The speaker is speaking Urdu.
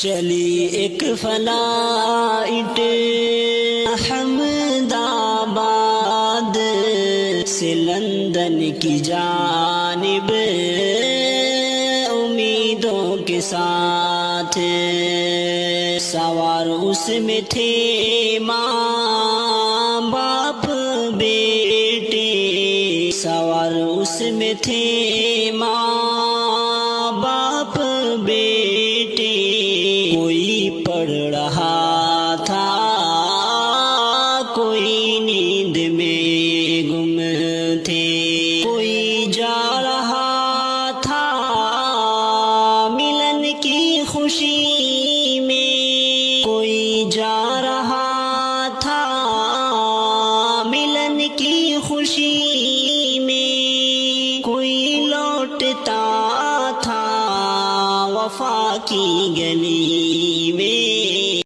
چلی ایک فلائٹ احمد آباد سے لندن کی جانب امیدوں کے ساتھ، سوار اس میں تھے ماں باپ بیٹے، سوار اس میں تھے ماں باپ بیٹے، کوئی پڑھ رہا تھا کوئی نیند میں گم تھے، کوئی جا رہا تھا ملن کی خوشی میں، کوئی جا رہا تھا ملن کی خوشی میں، کوئی لوٹتا تھا وفا کی گلی